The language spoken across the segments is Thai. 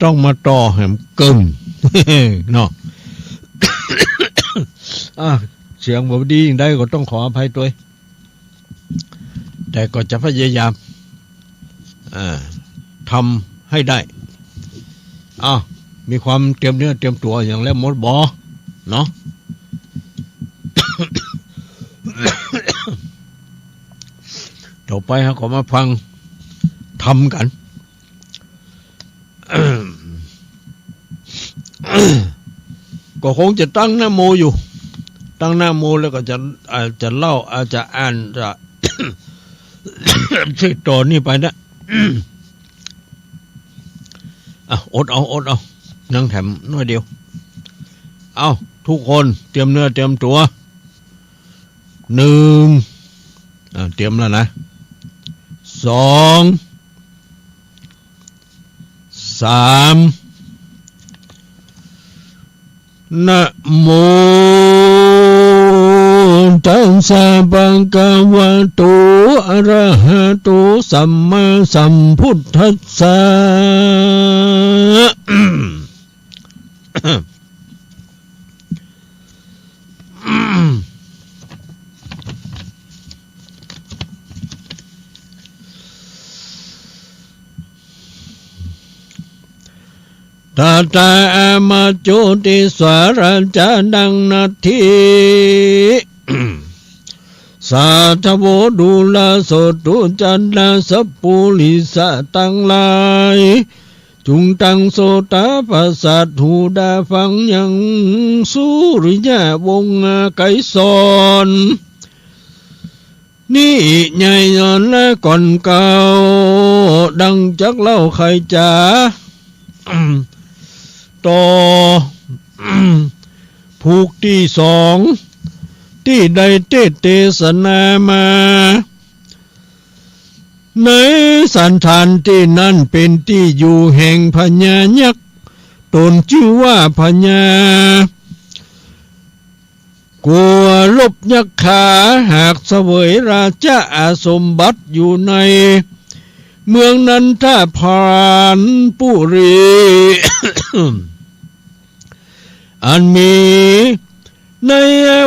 ต้องมาต่อแหมกึ่ง เนาะ เสียงบ่ดีอย่างใดก็ต้องขออภัยตัวแต่ก็จะพยายามทำให้ได้มีความเตรียมเนื้อเตรียมตัวอย่างแล้วหมดบ่เนาะ ต่อไปเราก็มาฟังทำกัน ก็คงจะตั้งหน้าโมอยู่ตั้งหน้าโมแล้วก็จะเล่าอาจจะอ่านจะ ช่วยต่อนี่ไปนะอดเอานั่งแถมน้อยเดียวทุกคนเตรียมเนื้อเตรียมตัว1เตรียมแล้วนะ2 3นะโมตัสสะภะคะวะโตอะระหะโตสัมมาสัมพุทธัสสะ ตาตามาจุติสวรจาดังนาที สาธโวดุลาโสตุจันทาสัพปุลิสะตังลายจุงตังโสตาปัสสัทหูดาฟังยังสุริยะวงไกสอนนี่ใหญ่ย้อนและก่อนเก่าดังจักเล่าใครจ๋า ต่อผูกที่2ที่ใดเทศนามาในสันฐานที่นั่นเป็นที่อยู่แห่งพญายักษ์ตนชื่อว่าพญากลัวลบยักษ์ขาหากเสวยราชาสมบัติอยู่ในเมืองนันทพานปุรี อันมีใน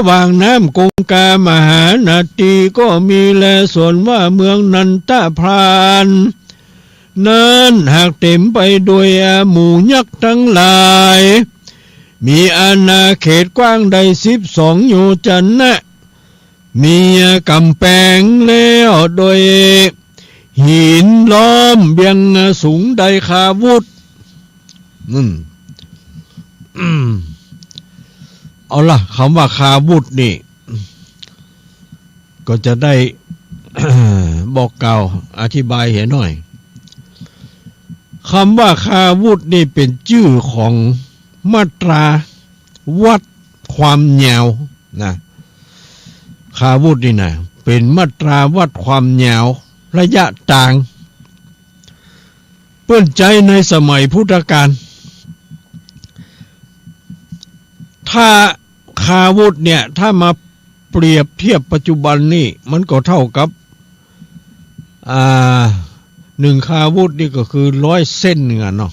ว่างน้ำกงกามหานาทีก็มีแลส่วนว่าเมืองนันทพานนั้นหากเต็มไปด้วยหมู่ยักษ์ทั้งหลายมีอาณาเขตกว้างได้12 โยชนะมีกำแพงแล้วโดยหินล้อมเบียงสูงใดคาวุธเอาล่ะคำว่าคาวุธนี่ก็จะได้ บอกกล่าวอธิบายเห็นหน่อยคำว่าคาวุธนี่เป็นชื่อของมาตราวัดความยาวนะคาวุธนี่นะเป็นมาตราวัดความยาวระยะต่างเปื้อนใจในสมัยพุทธกาลถ้าคาวุธเนี่ยถ้ามาเปรียบเทียบปัจจุบันนี่มันก็เท่ากับ1 คาวุธนี่ก็คือ100 เส้นเงี้ยเนาะ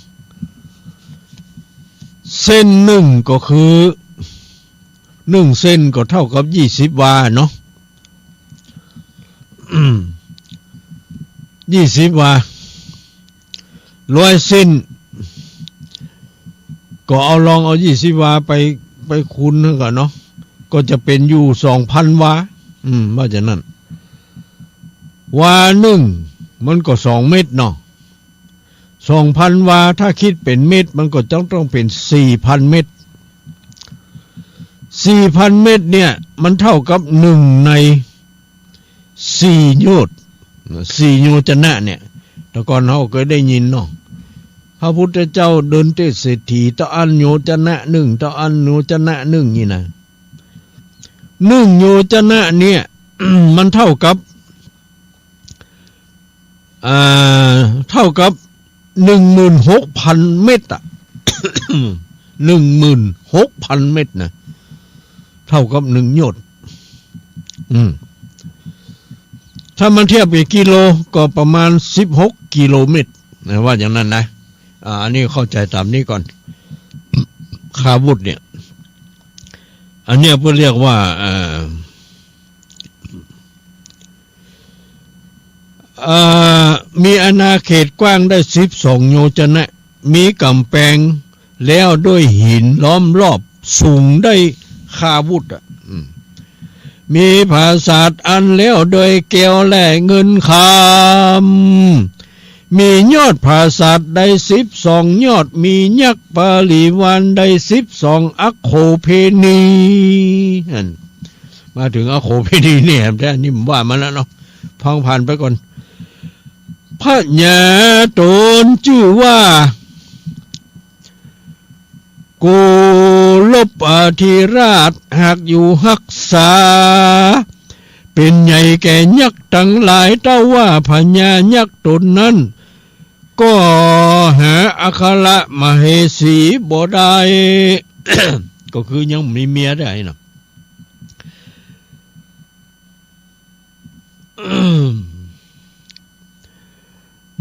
เส้น1ก็คือ1 เส้นก็เท่ากับ20 วาเนาะ20 วา100 เส้นก็เอาลองเอา20 วาไปคูณนึงก่อนเนาะก็จะเป็นอยู่ 2,000 วาว่าจะนั่นวา1มันก็2 เม็ดเนาะ 2,000 วาถ้าคิดเป็นเม็ดมันก็ต้องเป็น 4,000 เม็ด 4,000 เม็ดเนี่ยมันเท่ากับ1ใน4 โยชน์4 โยชนะเนี่ยแต่ก่อนเราเคยได้ยินเนาะพระพุทธเจ้าเดินเทศเศรษฐีตะอันโยชนะ1ตะอันโยชนะ1นี่นะ1 โยชนะเนี่ย มันเท่ากับ16,000 เม็ดอ่ะ 16,000 เม็ดนะเท่ากับ1 โยชน์ถ้ามันเทียบเป็นกิโลก็ประมาณ16 กิโลเมตรนะว่าอย่างนั้นนะ อันนี้เข้าใจตามนี้ก่อนคาวุธเนี่ยอันเนี้ยเพื่อเรียกว่ามีอาณาเขตกว้างได้12 โยชนะมีกำแพงแล้วด้วยหินล้อมรอบสูงได้คาวุธมีปราสาทอันแล้วโดยแก้วและเงินคำมียอดปราสาทได้12 ยอดมียักษ์ปาริวารได้12 อโคเพนีมาถึงอโคเพนีเนี่ยแต่นี่ผมว่ามาแล้วเนาะพังผ่านไปก่อนพระญาตนชื่อว่าโกลบอธิราชหากอยู่หักษาเป็นใหญ่แก่ยักษ์ทั้งหลายเต้าว่าพญายักษ์ตนนั้นก็หาอัครมเหสีบ่ได้ ก็คือยังมีเมียได้นะ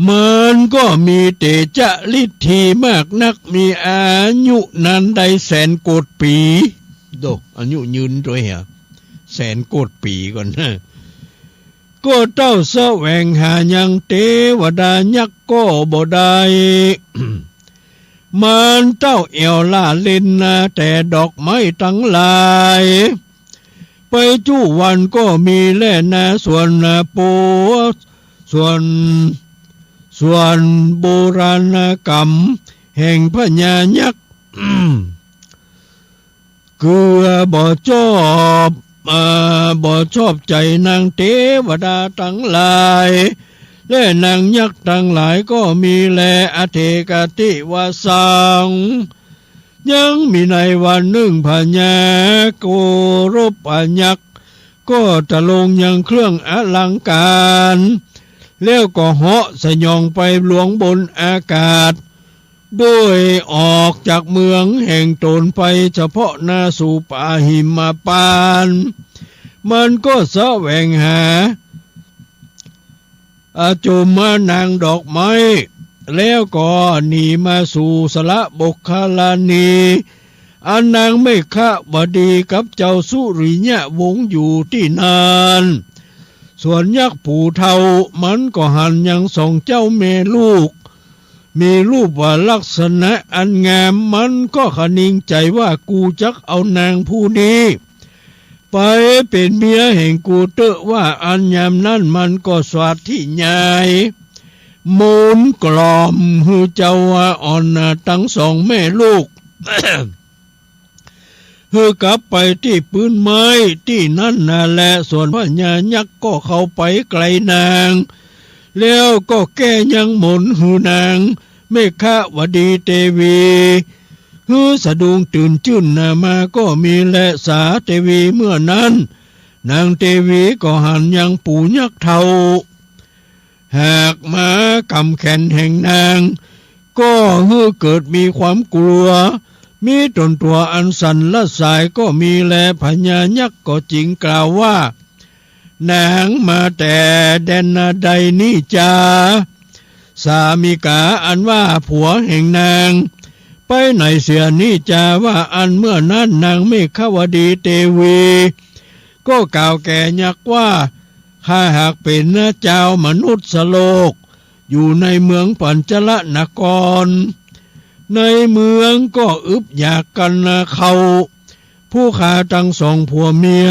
มันก็มีเตจะฤทธีมากนักมีอายุนานได้100,000 โกฏปีโดอายุยืนด้วยเหรอ100,000 โกฏปีก่อนนะก็เต้าแสวงหายังเทวดายักษ์ก็บ่ได้ มันเต้าเอวล่าเล่นนะแต่ดอกไม้ทั้งหลายไปจู้วันก็มีแล่นาส่วนโปส่วนโบราณกรรมแห่งพญายักษ์ เกือบ่ชอบใจนางเทวดาทั้งหลายและนางยักษ์ทั้งหลายก็มีแลอเทกติวาสังยังมีในวันหนึ่งพญาโกรบยักษ์ก็จะลงยังเครื่องอลังการแล้วก็เหาะสยองไปหลวงบนอากาศโดยออกจากเมืองแห่งตนไปเฉพาะนาสู่ป่าหิมพานต์มันก็แสวงหาจุมนางดอกไม้แล้วก็หนีมาสู่สละบกคลานีอันนางไม่คะบดีกับเจ้าสุริยะวงศ์อยู่ที่นานส่วนยักษ์ผู้เฒ่ามันก็หันยังส่งเจ้าแม่ลูกมีรูปว่าลักษณะอันงามมันก็ขนิงใจว่ากูจักเอานางผู้นี้ไปเป็นเมียแห่งกูเตอะว่าอันยามนั้นมันก็สวัสดิ์ที่ใหญ่มูลกล่อมฮือเจ้าว่าอ่อนทั้งสองแม่ลูก เฮือกลับไปที่ปืนไม้ที่นั่นน่ะแหละส่วนพญายักษ์ก็เข้าไปไกลนางแล้วก็แก้ยังหมุนหือนางไม่คะวดีเตวีฮือสะดุ้งตื่นจื้นมาก็มีและสาเทวีเมื่อนั้นนางเทวีก็หันยังปู่ยักษ์เฒ่าหากมากำแขนแห่งนางก็ฮือเกิดมีความกลัวมีตนตัวอันสั่นละสายก็มีแลพญายักษ์ก็จริงกล่าวว่านางมาแต่แดนใดนี่จาสามีกาอันว่าผัวแห่งนางไปไหนเสียนี่จาว่าอันเมื่อนั้นนางเมฆวดีเตวีก็กล่าวแก่ยักษ์ว่าข้าหากเป็นเจ้ามนุษย์โลกอยู่ในเมืองปัญจลนครในเมืองก็อึบอยากกันเขาผู้ขาทั้งสองผัวเมีย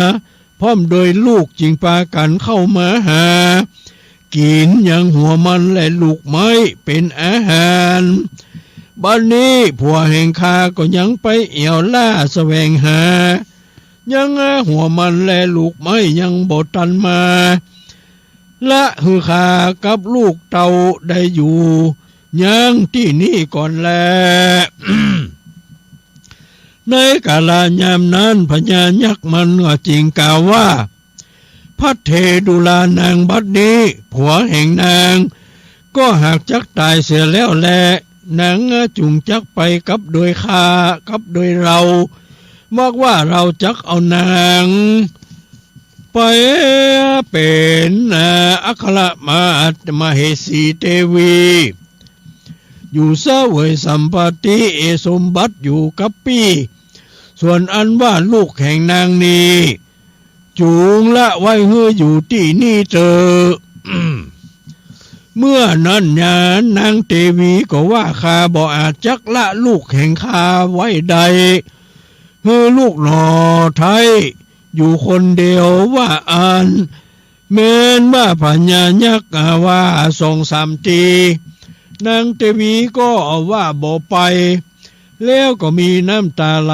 พร้อมโดยลูกจิงปากันเข้ามาหากินยังหัวมันและลูกไม้เป็นอาหารบัดนี้ผัวแห่งข้าก็ยังไปเอี่ยวล่าแสวงหายังหัวมันและลูกไม้ยังบ่ทันมาละฮือข้ากับลูกเต่าได้อยู่ยังที่นี่ก่อนแล ในกาลยามนั้นพญายักษ์มันก็จริงกล่าวว่าพระเทดุลานางบัดนี้ผัวแห่งนางก็หากจักตายเสียแล้วแลนางจุงจักไปกับโดยข้ากับโดยเราบอกว่าเราจักเอานางไปเป็นอัครมเหสีเทวี อยู่เสวยสัมปติสมบัติอยู่กับปีส่วนอันว่าลูกแห่งนางนี้จูงละไว้เฮืออยู่ที่นี่เจอ เมื่อนั้นญานางเทวีก็ว่าข้าบ่อาจจักละลูกแห่งข้าไว้ใดเฮือลูกหนอไทยอยู่คนเดียวว่าอันแม้นว่าพญายักษ์ว่า2-3 ทีนางเทวีก็ว่าบ่ไปแล้วก็มีน้ำตาไหล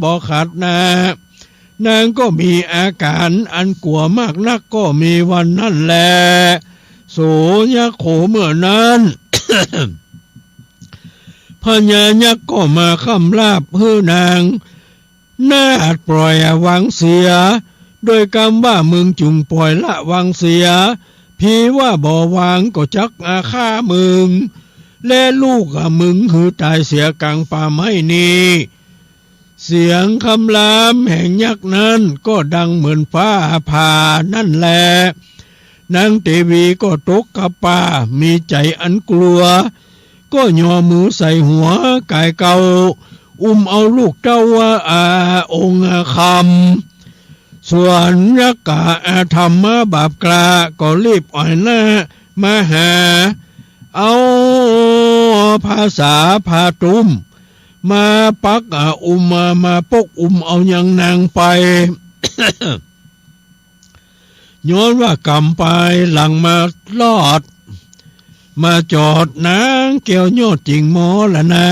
บ่ขาดนางก็มีอาการอันกลัวมากนักก็มีวันนั่นแหละโสยักษ์โขเมื่อนั้น พญายักษ์ก็มาคำลาบเฮือนางน่าปล่อยวังเสียโดยคำว่ามึงจุงปล่อยละวังเสียพี่ว่าบ่วางก็จักอาฆ่ามึงและลูกมึงหือตายเสียกลางป่าไม้นี้เสียงคำรามแห่งยักษ์นั้นก็ดังเหมือนฟ้าผ่านั่นแหละนางเทวีก็ตกกับป่ามีใจอันกลัวก็ย่อมือใส่หัวกายเก่าเอาลูกเจ้าว่าองค์คำส่วนยักษ์ธรรมบาปกลาก็รีบอ่อยหน้ามาหาเอาภาษาพาตุมมาปักมาปกเอายังนางไป ย้อนว่ากำไปหลังมาลอดมาจอดนางเกี่ยวยอดจริงหมอละนะ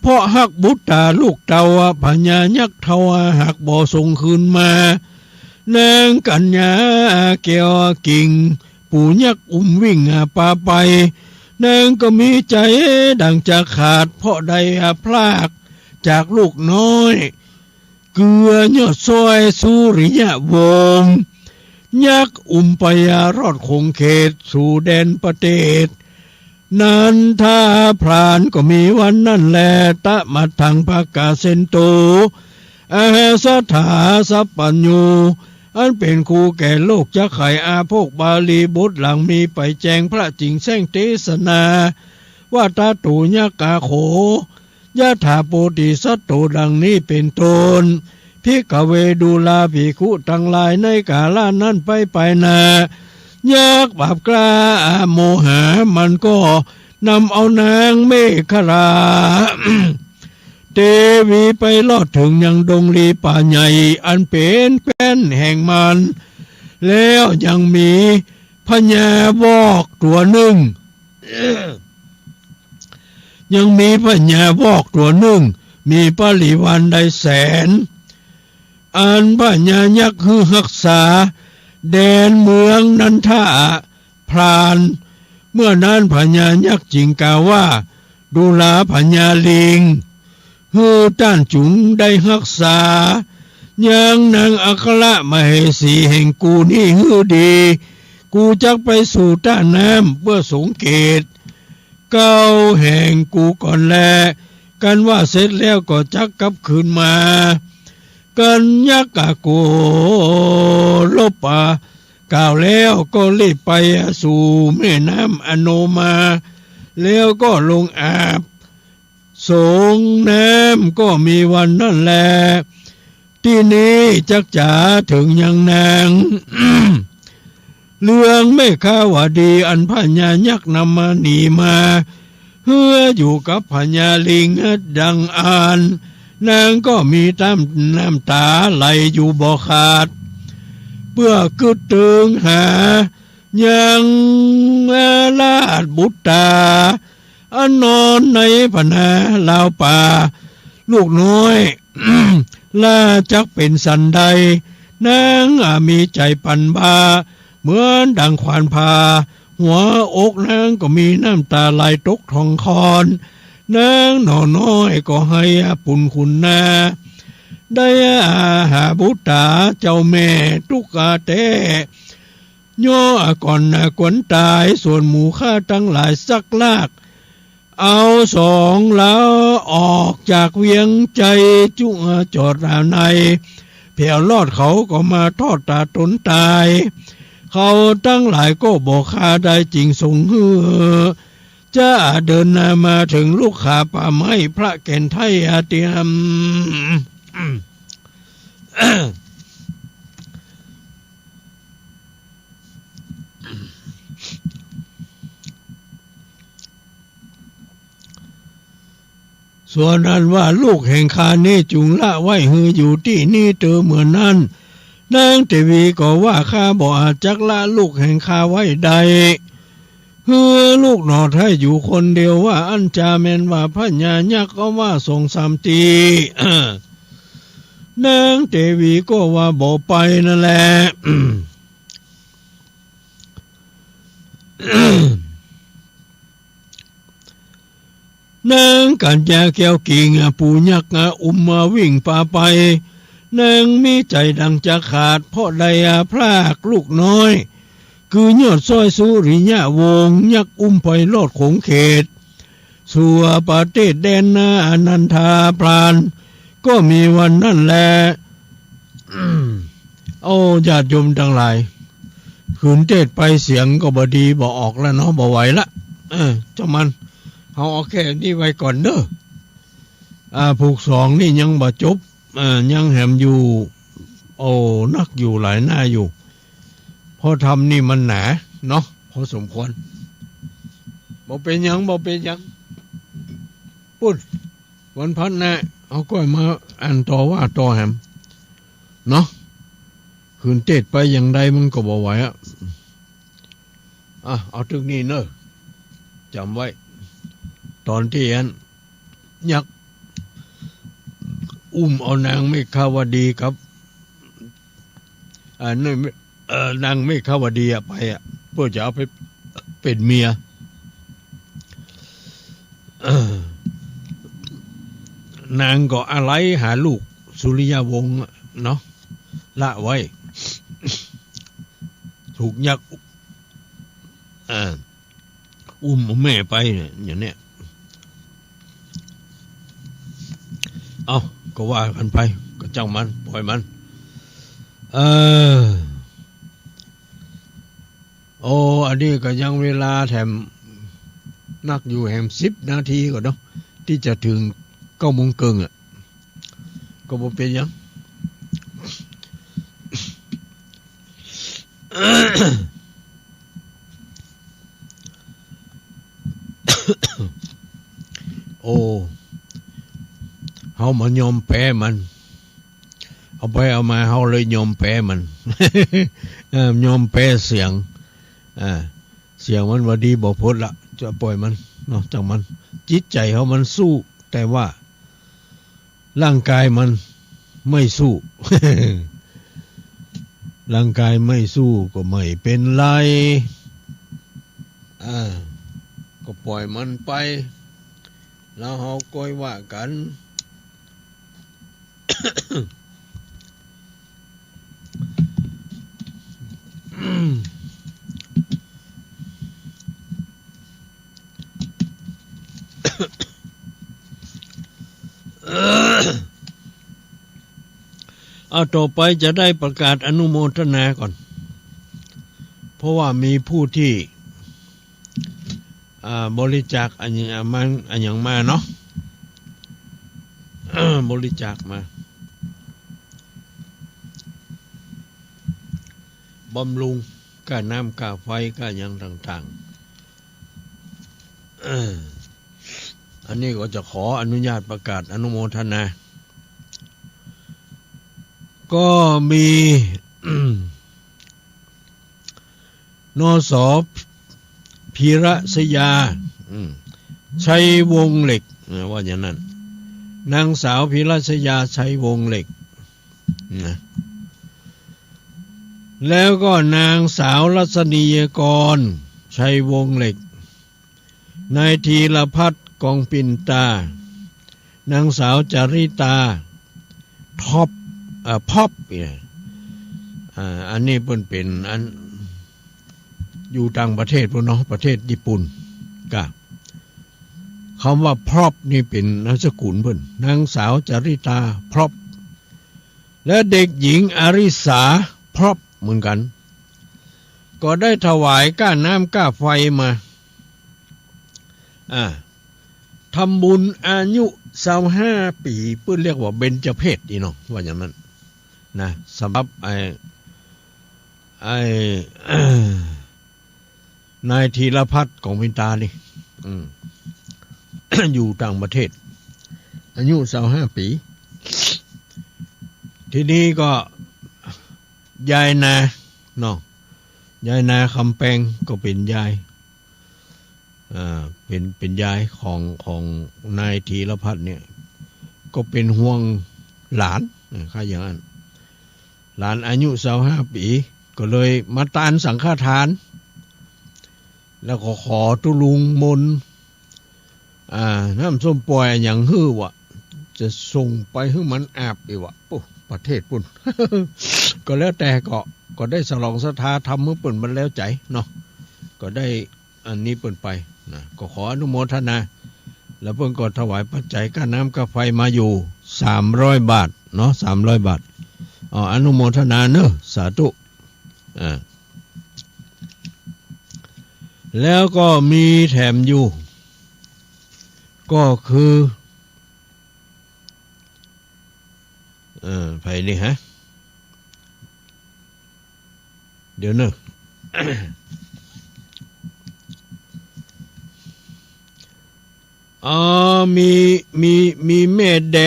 เพราะหักบุตรลูกเต่าพญายักษ์เทวหักบ่ส่งคืนมานางกัญญาเกี่ยวกิ่งปู่ยักษ์วิ่งป่าไปนางก็มีใจดังจะขาดเพราะใดพลากจากลูกน้อยเกลือยอดซอยสุริยวงศ์ยักษ์ไปรอดคงเขตสู่แดนประเทศนั้นถ้าพรานก็มีวันนั่นแลตะมาทางภากาเซนโตสถาสัพปัญญูอันเป็นครูแก่โลกจะไขพวกบาลีบุตรหลังมีไปแจงพระจริงแสงเทศนาว่าตาตูยักาโขยะถาโปติสัตโตดังนี้เป็นต้นพิกเวดูลาภิกขุทั้งหลายในกาลนั้นไปนายักษ์บาปกล้าโมหะมันก็นำเอานางเมขรา เทวีไปลอดถึงยังดงลีป่าใหญ่อันเป็นแป้นแห่งมันแล้วยังมีพญาวอกตัวหนึ่ง ยังมีพญาวอกตัวหนึ่งมีปริวารได้แสนอันพญายักษ์คือรักษาแดนเมืองนันทาพรานเมื่อนั้นพญายักษ์จิงกล่าวว่าดูลาพญาลิงฮือต้านจุงได้รักษายังนางอัครมเหสีแห่งกูนี่ฮือดีกูจักไปสู่ต้านน้ำเพื่อสงเกตเก้าแห่งกูก่อนแลกันว่าเสร็จแล้วก็จักกลับคืนมากันยักษ์โกลบกล่าวแล้วก็รีบไปสู่แม่น้ำอโนมาแล้วก็ลงอาบสงน้ำก็มีวันนั่นแหละที่นี้จักจ๋าถึงยังนาง เรื่องไม่ข้าวดีอันพญายักษ์นำมาหนีมาเพื่ออยู่กับพญาลิงดังอ่านนางก็มีน้ำตาไหลอยู่บ่ขาดเพื่อกึดตึงหายังลาดบุตตาอันนอนในพนาลาวป่าลูกน้อย ลาจักเป็นสันใดนางมีใจปันบาเหมือนดังควานพาหัวอกนางก็มีน้ำตาไหลตกทองคอนนางหน่อน้อยก็ให้ปุ่นคุณนาได้หาบุตตาเจ้าแม่ตุกาเตย่อก่อนกวนตายส่วนหมู่ข้าทั้งหลายสักลากเอาสองแล้วออกจากเวียงใจจุจอดในเพียวลอดเขาก็มาทอดตาตนตายเขาตั้งหลายก็บอกข้าได้จริงสงหือ จะเดินมาถึงลูกขาป่าไม้พระแก่นไทยอาเตียม ส่วนนั้นว่าลูกแห่งคานี้จุงละไว้หืออยู่ที่นี่เตอเหมือนนั้นนางเทวีก็ว่าข้าบ่อาจจักละลูกแห่งคาไว้ใดฮือลูกหนอดให้อยู่คนเดียวว่าอันจาแมนว่าพญายักษ์ก็ว่าทรงสามตี นางเทวีก็ว่าบ่ไปนั่นแหละ นางกัญญาแก้วกิ่งปูยักษ์อุ้มมาวิ่งป่าไปนางมีใจดังจะขาดเพราะใดพรากลูกน้อยคือยอดซอยสุริยะวงศ์ยักษ์อุ้มไปลอดโขงเขตสู่ประเทศแดนนาอนันทาพรานก็มีวันนั่นแหละ โอ้ญาติโยมทั้งหลายขืนเทศไปเสียงก็บ่ดีบ่ออกแล้วเนาะบ่ไหวละเจ้ามันเอาแค่นี้ไว้ก่อนเด้อผูกสองนี่ยังบ่จบยังแหมอยู่โอ้นักอยู่หลายหน้าอยู่พอทำนี่มันหนาเนาะพอสมควรบ่เป็นยังพูดวันพันนะเอาก้อยมาอ่านต่อว่าต่อแหมเนาะคืนเทศไปอย่างใดมันก็บ่ไหวเอาถึงนี้เนอะจำไว้ตอนที่อันยักษ์อุ้มเอานางเมฆาวดีครับนางเมฆาวดีไปเพื่อจะเอาไปเป็นเมียนางก็อะไรหาลูกสุริยวงศ์เนาะละไว้ ถูกยักษ์อุ้มแม่ไปเนี่ยอย่างเนี้ยเอาก็ว่ากันไปก็จ้างมันปล่อยมันโอ้อันนี้ก็ยังเวลาแถมนักอยู่แหม10 นาทีก็เนาะที่จะถึง9 โมงครึ่งก็บ่เป็นยัง โอ้เฮามายอมแพ้มันเอาไปเอามาเฮาเลยยอมแพ้มัน ยอมแพ้เสียงเสียงมันว่าดีบ่พ้นละจะปล่อยมันเนาะจังมันจิตใจเฮามันสู้แต่ว่าร่างกายมันไม่สู้ ร่างกายไม่สู้ก็ไม่เป็นไรก็ปล่อยมันไปแล้วเฮาก็ว่ากัน เอาต่อไปจะได้ประกาศอนุโมทนาก่อนเพราะว่ามีผู้ที่บริจาคอันอย่างมาเนาะ บริจาคมาบำรุงค่าน้ำค่าไฟค่าอย่างต่างๆอันนี้ก็จะขออนุญาตประกาศอนุโมทนาก็มี นส.พีระสยาชัยวงศ์เหล็กว่าอย่างนั้นนางสาวพีระสยาชัยวงศ์เหล็กนะแล้วก็นางสาวรัศนียกรชัยวงศ์เหล็กนายธีรพัฒน์กองปิ่นตานางสาวจาริตาท็อปพ็อปอันนี้เป็นอันอยู่ต่างประเทศพวกน้องประเทศญี่ปุ่นก็คำว่าพร็อพนี่เป็นนามสกุลเพิ่นนางสาวจาริตาพร็อพและเด็กหญิงอาริสาพร็อพเหมือนกันก็ได้ถวายก้าน้ำก้าไฟมา ทำบุญอายุ25 ปีเพื่อเรียกว่าเบญจเพสอีเนาะว่าอย่างนั้นนะสำหรับนายธีรพัฒน์ของพินตานี่ อยู่ต่างประเทศอายุ25 ปีทีนี้ก็ยายนาเนาะยายนาคำแปงก็เป็นยายเป็นยายของนายธีรพัฒน์เนี่ยก็เป็นห่วงหลานค่าอย่างนั้นหลานอายุ25 ปีก็เลยมาตานสังฆทานแล้วก็ขอตุลุงมนน้ำส้มปล่อยอย่างฮื้อวะจะส่งไปให้มันอาบอีวะปุ๊ประเทศปุ่น ก็แล้วแต่ก็ได้สลองศรัทธาทำเมื่อปุ่นมันแล้วใจเนาะก็ได้อันนี้ปุ่นไปนะก็ขออนุโมทนาแล้วเพิ่งก็ถวายปัจจัยค่าน้ำค่าไฟมาอยู่300 บาทเนาะ300 บาทอนุโมทนาเนอะสาธุแล้วก็มีแถมอยู่ก็คือไปนี่ฮะเดี๋ยวเนอะ มีแม่แด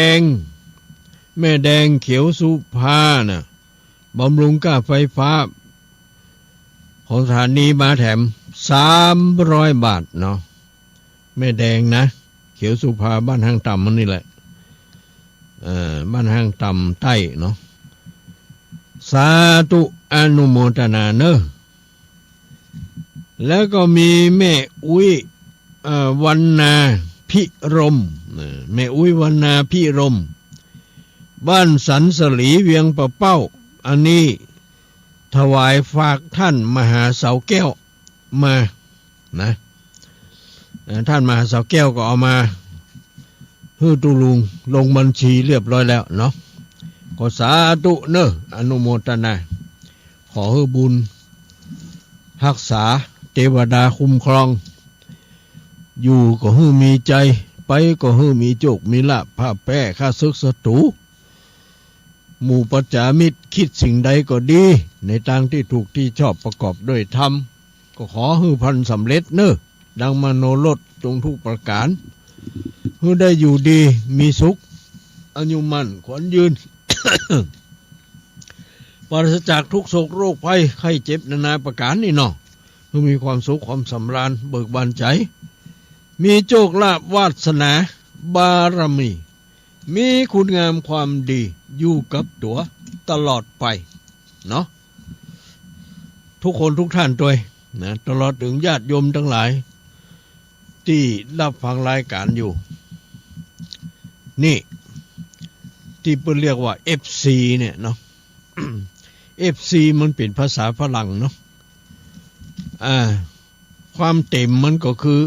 งเขียวสุภาน่ะบำรุงค่าไฟฟ้าของสถานีมาแถม300 บาทเนาะแม่แดงนะเขียวสุภาบ้านห้างต่ำมันนี่แหละบ้านห้างต่ำใต้เนาะสาธุอนุโมทนาเนอะแล้วก็มีแม่อุ้ยวรรณาพิรมแม่อุ้ยวรรณาพิรมบ้านสันสลีเวียงปะเป้าอันนี้ถวายฝากท่านมหาเสาแก้วมานะท่านมหาเสาแก้วก็เอามาฮือตุลุงลงบัญชีเรียบร้อยแล้วเนาะก็สาธุเนอะอนุโมทนาขอให้บุญรักษาเทวดาคุ้มครองอยู่ก็ให้มีใจไปก็ให้มีโชคมีลาภผ้าแป้ข้าศึกศัตรูหมู่ปัจจามิตรคิดสิ่งใดก็ดีในทางที่ถูกที่ชอบประกอบด้วยธรรมก็ขอให้พันสำเร็จเนอะดังมโนรสจงทุกประการให้ได้อยู่ดีมีสุขอายุมั่นขวัญยืน ปราศจากทุกโศกโรคภัยไข้เจ็บนานาประการนี่เนาะให้มีความสุขความสำราญเบิกบานใจมีโชคลาภวาสนาบารมีมีคุณงามความดีอยู่กับตัวตลอดไปเนาะทุกคนทุกท่านด้วยนะตลอดถึงญาติโยมทั้งหลายที่รับฟังรายการอยู่นี่ที่เพิ่นเรียกว่า FC เนี่ยเนาะ FC มันเป็นภาษาฝรั่งเนาะความเต็มมันก็คือ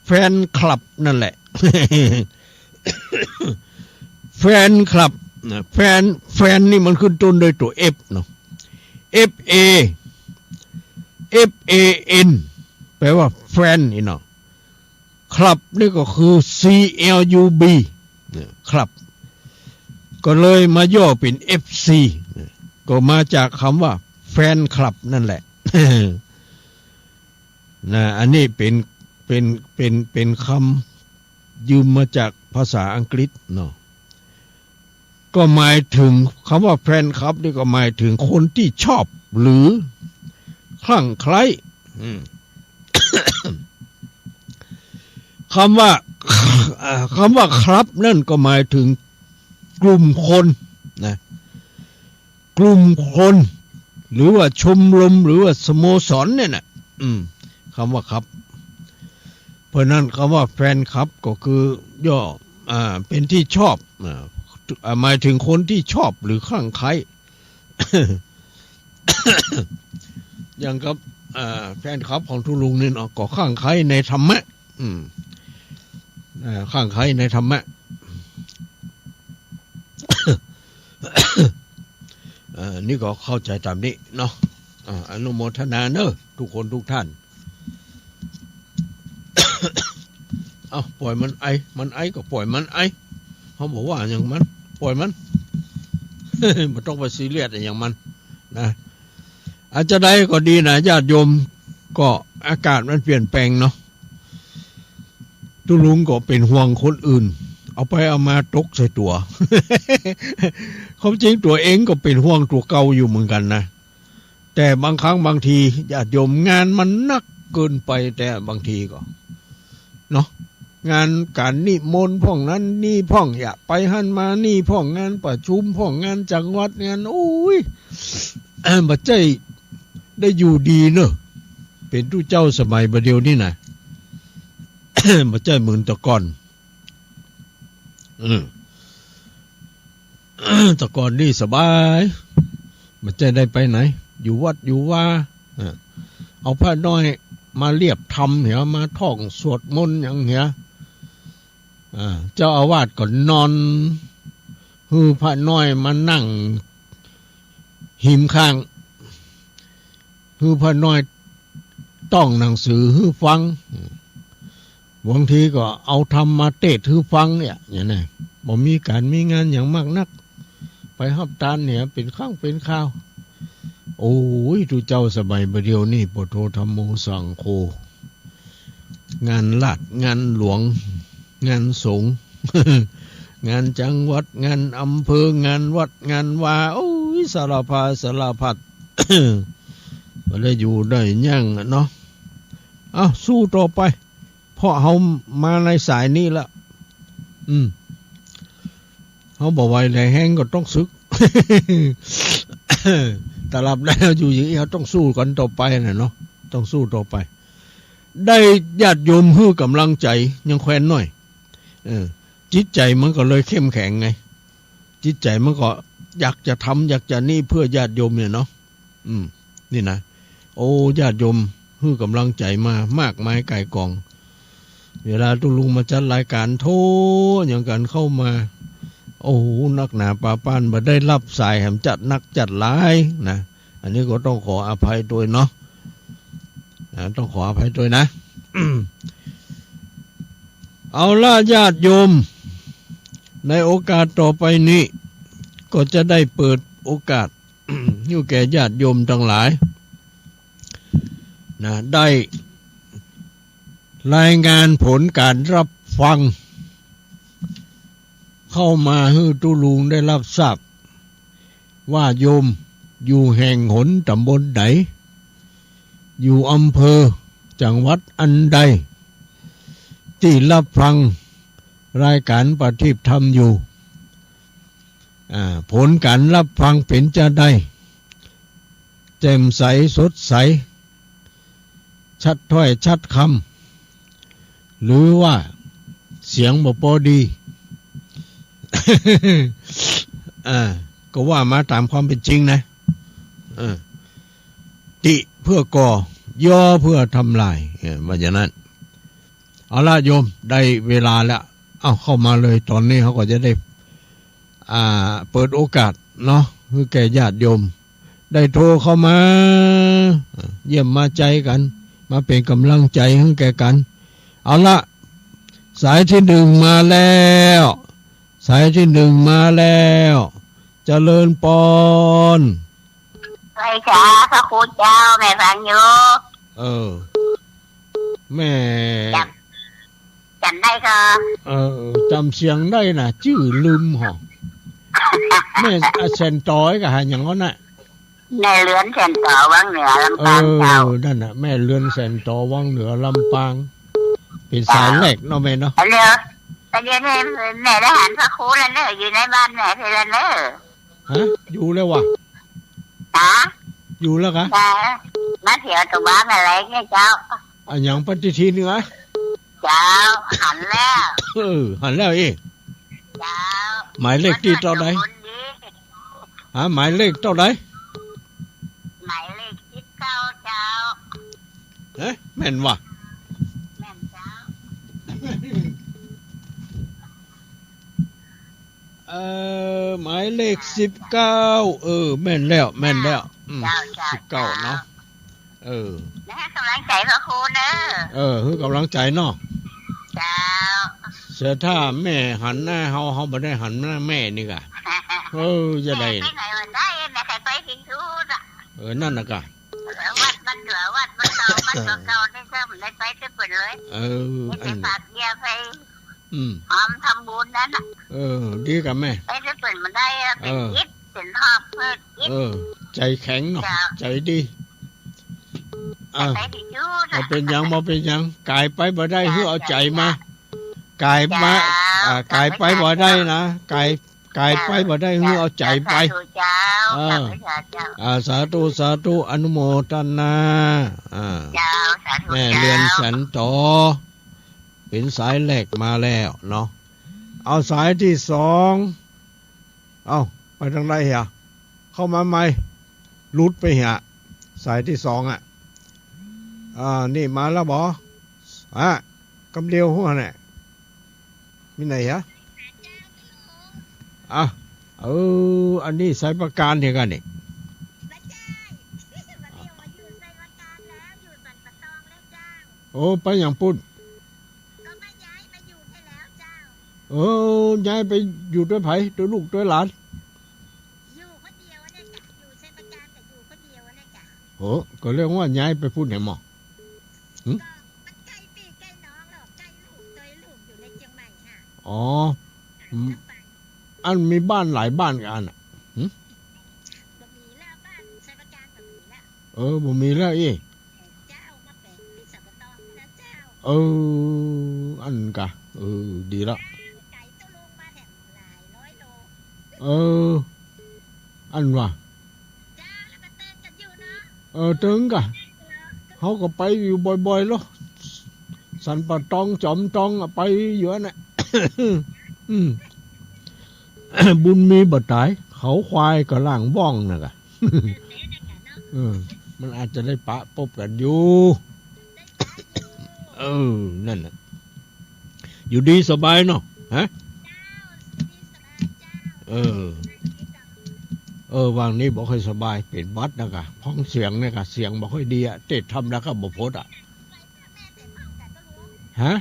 แฟนคลับนั่นแหละ แฟนคลับนะแฟนนี่มันขึ้นต้นด้วยตัว F เนาะ FAN แปลว่าแฟนนี่เนาะคลับนี่ก็คือ CLUB ครับก็เลยมาย่อเป็น FC ก็มาจากคำว่าแฟนคลับนั่นแหละ นะอันนี้เป็นคำยืมมาจากภาษาอังกฤษเนาะก็หมายถึงคำว่าแฟนคลับนี่ก็หมายถึงคนที่ชอบหรือคลั่งไคล้ คำว่าครับนั่นก็หมายถึงกลุ่มคนนะกลุ่มคนหรือว่าชมรมหรือว่าสโมสรเนี่ยนะคำว่าครับเพราะนั้นคำว่าแฟนคลับก็คือย่อเป็นที่ชอบหมายถึงคนที่ชอบหรือคลั่งไคล้ อย่างกับแฟนคลับของทุลุงนี่เนาะก็คลั่งไคล้ในธรรมะคลั่งไคล้ในธรรมะ นี่ก็เข้าใจตามนี้เนาะอนุโมทนาเนอะทุกคนทุกท่าน เอาปล่อยมันไอก็ปล่อยมันไอเขาบอกว่าอย่างมันปล่อยมัน ไม่ต้องไปซีเรียสอย่างมันนะอาจจะได้ก็ดีนะญาติโยมก็อากาศมันเปลี่ยนแปลงเนาะตุลุงก็เป็นห่วงคนอื่นเอาไปเอามาตกใส่ตัว ความจริงตัวเองก็เป็นห่วงตัวเก่าอยู่เหมือนกันนะแต่บางครั้งบางทีญาติโยมงานมันหนักเกินไปแต่บางทีก็เนาะงานการนิมนต์พ่องนั้นนี่พ่องอย่าไปหันมานี่พ่องงานประชุมพ่องงานจังหวัดงานโอ้ยบัดใจได้อยู่ดีเนอะเป็นตู้เจ้าสมัยบัดเดียวนี่นะ บัดใจหมื่นตะก่อนตะก่อนนี่สบายบัดใจได้ไปไหนอยู่วัดอยู่ว่าเอาพระน้อยมาเรียบทำเหี้ยมาท่องสวดมนต์อย่างเหี้ยเจ้าอาวาสก็นอนฮือพระน้อยมานั่งหิมข้างฮือพระน้อยต้องหนังสือฮือฟังบางทีก็เอาธรรมมาเทศฮือฟังเนี่ยอย่างนี้บ่มีการมีงานอย่างมากนักไปฮับตานเนี่ยเป็นข้างเป็นข้าวโอ้ยทุเจ้าสบายประเดียวนี่พุทโธธัมโมสังโฆงานลาดงานหลวงงานสงฆ์ งานจังหวัดงานอำเภองานวัดงานวาโอ้ยสารพัดสารพัด มาได้อยู่ได้ยั่งเนาะเอาสู้ต่อไปเพราะเขามาในสายนี้แล้วเขาบอกไว้แรงแห้งก็ต้องซึก แต่รับแล้วอยู่อย่างนี้เขาต้องสู้กันต่อไปนะเนาะต้องสู้ต่อไปได้ญาติโยมฮื้อกำลังใจยังแคว้นหน่อยจิตใจมันก็เลยเข้มแข็งไงจิตใจมันก็อยากจะทำอยากจะนี่เพื่อญาติโยมเนี่ยเนาะนี่นะโอ้ญาติโยมฮื้อกำลังใจมามากมายไก่กองเวลาตุลุงมาจัดรายการโทอย่างกันเข้ามาโอ้นักหนาป่าป้านมาได้รับสายแหมจัดนักจัดหลายนะอันนี้ก็ต้องขออภัยด้วยเนาะต้องขออภัยด้วยนะ เอาล่ะญาติโยมในโอกาสต่อไปนี้ก็จะได้เปิดโอกาส อยู่แก่ญาติโยมทั้งหลายนะได้รายงานผลการรับฟังเข้ามาให้ตุลุงได้รับทราบว่าโยมอยู่แห่งหนตำบลไหนอยู่อำเภอจังหวัดอันใดที่รับฟังรายการปฏิบัติธรรมอยู่ผลการรับฟังเป็นจะได้แจ่มใสสดใสชัดถ้อยชัดคำหรือว่าเสียงบ่พอดี ก็ว่ามาตามความเป็นจริงนะติเพื่อก่อย่อเพื่อทำลายว่าอย่างนั้นเอาละโยมได้เวลาแล้วเอาเข้ามาเลยตอนนี้เขาก็จะได้เปิดโอกาสเนาะคือแก่ญาติโยมได้โทรเข้ามาเยี่ยมมาใจกันมาเป็นกำลังใจให้แก่กันเอาละสายที่หนึ่งมาแล้วสายที่หนึ่งมาแล้วเจริญปอนไปจ้าพระครูเจ้าแม่ฟังอยู่แม่จำได้ค่ะจำเสียงได้นะชื่อลืมหรอ แม่เซนต้อยกับหาอย่างนั้นน่ะแม่เลือนเซนต่อวังเหนือลำปางเจ้านั่นน่ะแม่เลือนเซนต่อวังเหนือลำปางเป็นสายแรกเนาะแม่เนาะเดี๋ยวแต่เดี๋ยวแม่ได้หันพระครูแล้วเนอะอยู่ในบ้านแม่เพื่อนเนอะฮะอยู่แล้ววะอยู่แล้วกะมาเที่ยวตัวบ้านอะไรเนี่ยเจ้าอย่างปฏิทินเหรอเจ้าหันแล้วหันแล้วเองเจ้าหมายเลขที่เท่าไหร่หมายเลขเท่าไหร่หมายเลข19เจ้าแม่นวะแม่นเจ้าหมายเลข19แม่นแล้ว19เนาะนะกำลังใจพระครูเนอะคือกำลังใจเนาะ เจ้า เสียถ้าแม่หันหน้าเฮาบ่ได้หันหน้าแม่นี่กะจะได้ ไปไหนมันได้นะใครไปที่สุดอ่ะ นั่นน่ะกะ วัดมันเหลือวัดมันเก่าวัดเก่าได้เพิ่มได้ไปที่เปิดเลย อั ไป น ฝากเดียไป อืม หอมทำบุญนั้นอ่ะ ดีกับแม่ ไปที่เปิดมันได้เป็นอิฐเป็นหอบเพิ่มอิฐ ใจแข็งเนาะใจดีไปที่สุด บ่เป็นหยังบ่เป็นหยังกายไปบ่ได้คือเอาใจมากายมากายไปบ่ได้นะกายไปบ่ได้คือเอาใจไปสาธุสาธุอนุโมทนาแม่เรือนฉันโตเป็นสายแรกมาแล้วเนาะเอาสายที่สองเอาไปทางใดเหรอเข้ามาใหม่ลุดไปเหรอสายที่สองนี่มาแล้วบอกำเดียวหัวเนี่ยมีไหนฮะอันนี้สายประการเท่ากันนี่โอ้ไปอย่างปุ่นย้ายไปอยู่ด้วยไผด้วยลูกด้วยหลานอยู่คนเดียวเนี่ยจ้ะอยู่ใช้ประการแต่อยู่คนเดียวเนี่ยจ้ะก็เรียกว่าย้ายไปพูดไหนหมอมันใกล้พี่ใกล้น้องหรอกใกล้ลูกตัวลูกอยู่ในเชียงใหม่ค่ะอันมีบ้านหลายบ้านกันบ่มีแล้วบ้านใช้ประการบ่มีแล้วบ่มีแล้วอีเจ้ามาเป็นพี่สับตองนะเจ้าอันกะดีแล้วอันว่าตึงกะเขาก็ไปอยู่บ่อยๆแล้วสันปะตองจอมตองไปอยู่น่ะ บุญมีบ่ตายเขาควายก็ล่างบ้องน่ะกะ มันอาจจะได้ปะปบกันอยู่นั่นน่ะอยู่ดีสบายเนาะฮะวางนี้บอกให้สบายเป็นวัดนะกะพ้องเสียงเนี่ยกะเสียงบอกให้ดีเต็ดทำแล้วก็บอกโพดฮะ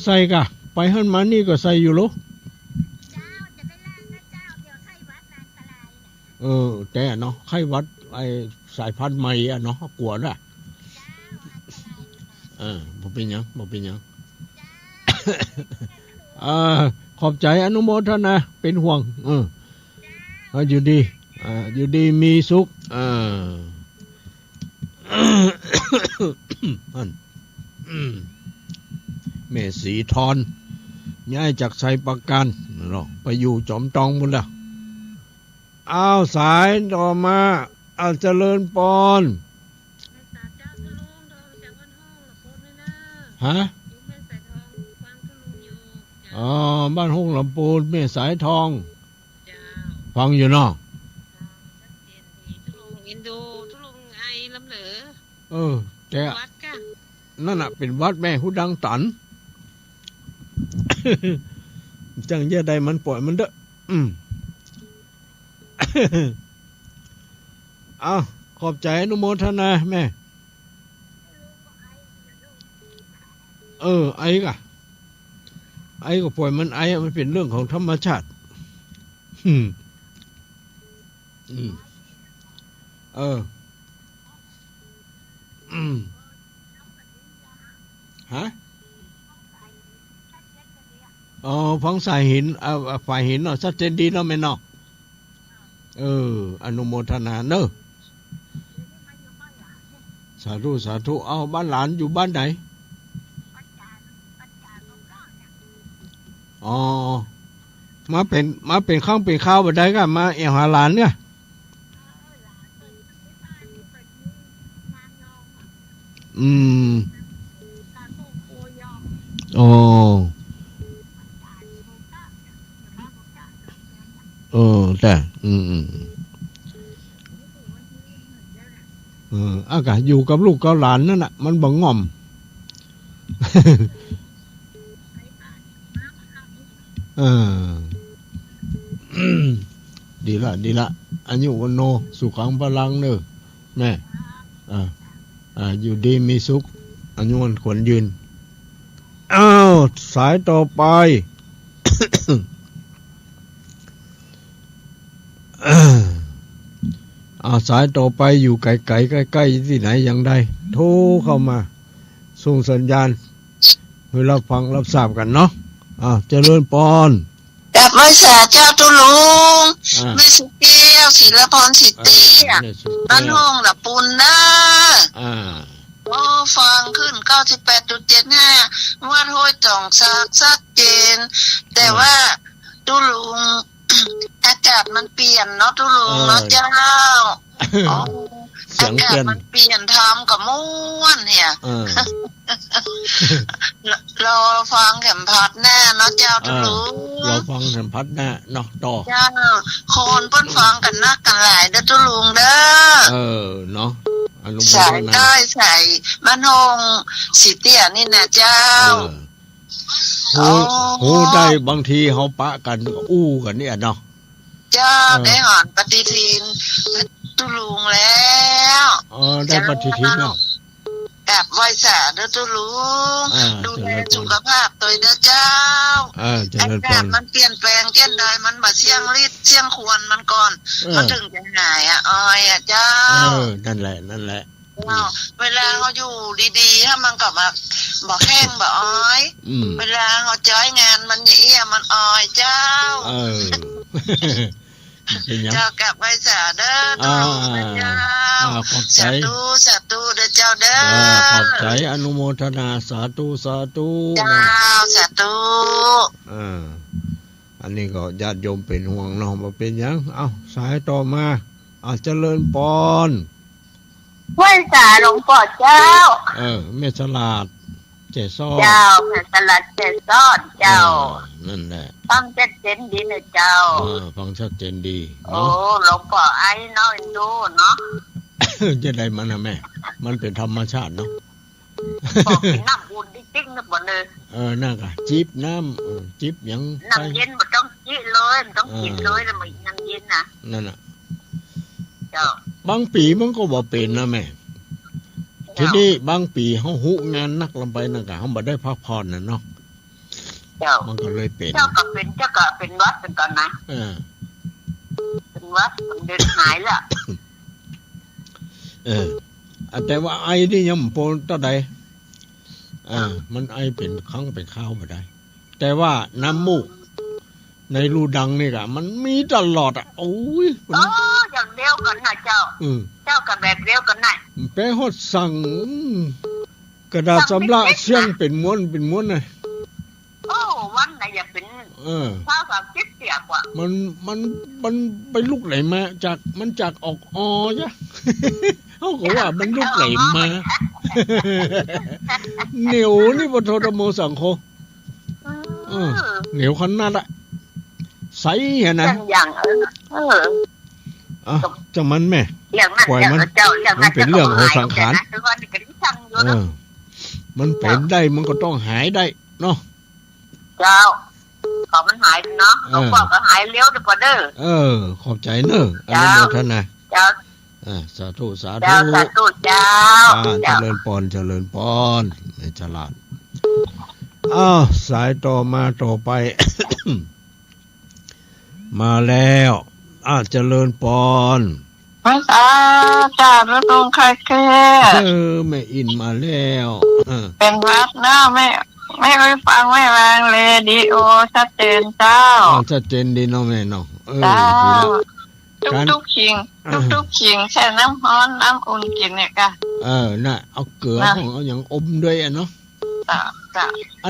ใส่กะไปหันมานี่ก็ใส่อยู่ลูกแต่เนาะไข้วัดไอสายพันธุ์ใหม่เนาะกลัวน่ะบ่เป็นหยังบ่เป็นหยังขอบใจอนุโมทนาเป็นห่วงอยู่ดีอยู่ดีมีสุขแม่สีทอนย้ายจากไสประการเนาะไปอยู่จอมตองหมดแล้วเอาสายต่อมาเอาเจริญปอนฮะบ้านห้องลำปูนแม่สายทองฟังอยู่เนาะแต่นั่นน่ะเป็นวัดแม่หูดังตัน จังเยอะใดมันปล่อยมันเด้อเอาขอบใจอนุโมทนาแม่ไอ้กะไอ้ก็ปล่อยมันไอ้มันเป็นเรื่องของธรรมชาติฮะฟังสายหินฝ่ายหินเนาะชัดเจนดีเนาะแม่เนาะอนุโมทนาเนอะสาธุสาธุเอาบ้านหลานอยู่บ้านไหนมาเป็นข้างเป็นข้าวบ่ได้ก็มาเอี่ยวหาหลานเนี่ยแต่อากาศอยู่กับลูกกับหลานนั่นน่ะมันบ่ง่อม ดีละอายุวันโนสุขังพลังเนอะแม่อยู่ดีมีสุข อันนี้มันควรยืนอ้าวสายต่อไป สายต่อไปอยู่ไกลๆใกล้ๆที่ไหนอย่างใดโทรเข้ามาส่งสัญญาณให้เราฟังรับทราบกันเนาะเจริญปอนกับไว้สาเจ้าตุลุงไม่สุเกี้ยวศิลพรสิเตี้ยบ้านห้องละปุนนะฟังขึ้น 98.75 ว่าห้วยจ่องซากชัดเจนแต่ว่าตุลุงอากาศมันเปลี่ยนเนาะตุลุงเนาะเจ้าอากาศมันเปลี่ยนทำกับม้วนเนี่ยรอฟังเข็มพัดแน่เนาะเจ้าตุลุงรอฟังเข็มพัดแน่เนาะต่อเจ้าคนเพิ่นฟังกันนักกันหลายเด้อตุลุงเด้อเนาะใส่ได้ใส่บ้านห้องสิเตี้ยนี่นะเจ้าโหได้บางทีเฮาปะกันอู้กันเนี่ยเนาะเจ้าได้หอนปฏิทินตุลุงแล้วได้ปฏิทินเนาะกับไว้สาเด้อตุลุงดูแลสุขภาพตัวเด้อเจ้าอากาศมันเปลี่ยนแปลงเปลี่ยนได้มันบ่เสี่ยงฤทธิ์เสี่ยงควรมันก่อนมันถึงจะหายอ้อยเจ้านั่นแหละเวลาเขาอยู่ดีๆถ้ามันกลับมาบอกแห้งบอกอ้อยเวลาเขาจ้อยงานมันเอี้ยมันอ้อยเจ้าเจ้ากลับไว้สาเด้อเจ้าสาธุเด้อเจ้าเด้อขอบใจอนุโมทนาสาธุเจ้าสาธุอันนี้ก็ญาติโยมเป็นห่วงเนาะบ่เป็นหยังสายต่อมาเจริญปอนไหว้สาหลวงพ่อเจ้าแม่ฉลาดเจซ้อนเจ้าแม่ฉลาดเจซ้อนเจ้านั่นแหละฟังชัดเจนดีนะเจ้าฟังชัดเจนดีโอ้หลวงพ่อไอ้น้อยดูเนาะจะได้มันนะแม่มันเป็นธรรมชาติเนาะบอกเป็นน้ำอุ่นจริงๆนะบ่เลยนั่นก็จิบน้ำจิบยังน้ำเย็นบ่ต้องจิบเลยต้องกินเลยแล้วมันน้ำเย็นนะนั่นน่ะเจ้าบางปีมันก็บ่เป็นนะแม่ทีนี้บางปีเฮาหุงานนักลงไปนั่นก็เฮาบ่ได้พักผ่อนน่ะเนาะมันก็เลยเป็นเจ้าก็เป็นวัดเป็นก่อนนะเป็นวัดมันเดินหายละแต่ว่าไอนี่ยังบ่โปนเท่าใดมันไอเป็นครั้งเป็นคราวบ่ได้แต่ว่าน้ำมูกในรูดังนี่ก็มันมีตลอดโอ้ยอย่างเดียวกันนะเจ้าเจ้ากับแบบเดียวกันน่ะไปฮอดสั่งกระดาษสำระเสียงเป็นม้วนน่ะวันไหนอย่าเป็น30เสียกว่ามันไปลุกไหลมาจากออกจ้ะเฮาก็ว่ามันลุกไหลมาเหนียวนี่บ่โทธโมสังโฆเหนียวขนาดอะใสหั่นน่ะอย่างจังมันแม่ปล่อยมันเป็นเรื่องของสังขารมันเป็นได้มันก็ต้องหายได้เนาะเจ้าขอมันหายเนาะหลวงพ่อก็หายเร็วดีกว่าเด้อขอบใจเนอะอนุโมทนาเจ้าสาธุเจ้าเจริญพรในฉลาดสายต่อมาต่อไป มาแล้วเจริญพรภาษาจ่าพระตรงใครแค่แม่อินมาแล้วเป็นวัดนะไม่ไปฟังไม่วางเรดิโอชัดเจนเจ้าชัดเจนดีเนาะแม่เนาะทุกชิงแช่น้ำร้อนน้ำอุ่นกินเนี่ยค่ะน่ะเอาเกลือของเอาอย่างอมด้วยเนาะอั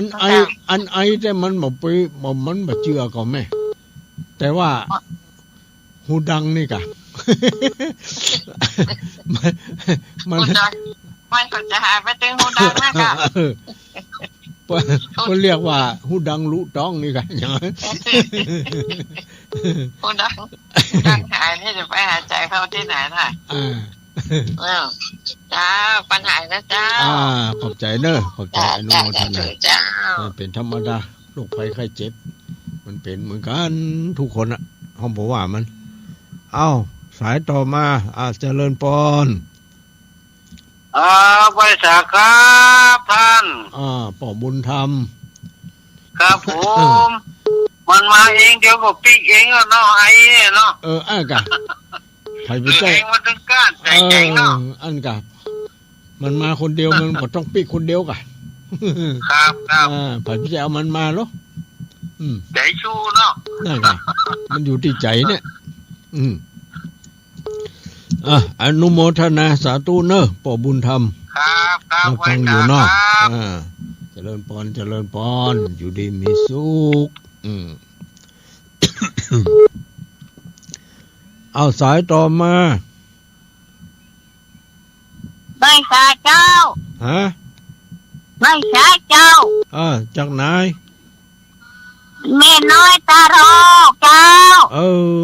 นไอแต่มันมันบ่เจือก็แม่แต่ว่าหูดังนี่กะมันก็จะหายไปถึงหูดังนะกะมันเรียกว่าหูดังรู้ต้องนี่กะอย่างนั้นหูดังหายนี่จะไปหายใจเข้าที่ไหนได้จ้าปัญหาแล้วจ้าขอบใจเนอะขอบใจอนุโมทนาเป็นธรรมดาโรคภัยไข้เจ็บมันเป็นเหมือนกันทุกคนอ่ะห้องบอกว่ามันสายต่อมาเจริญพร บริษัทครับท่านป่อบุญธรรมครับผมมันมาเองเดี๋ยวก็ปิ๊กเองเนาะไอ้เนาะกะไผไปใจเองมันต้องการใจเนาะอันกะมันมาคนเดียวมันก็ต้องปิ๊กคนเดียวกะครับไผไปใจเอามันมาเนาะใจชูเนาะนั่นกะมันอยู่ที่ใจเนี่ยอนุโมทนาสาธุเนอะป่อบุญธรรมครับฟังอยู่เนาะเจริญพรเจริญพรอยู่ดีมีสุขเอาสายต่อมาไม่ใช่เจ้าไม่ใช่เจ้าจากไหนแม่น้อยตาโรเจ้า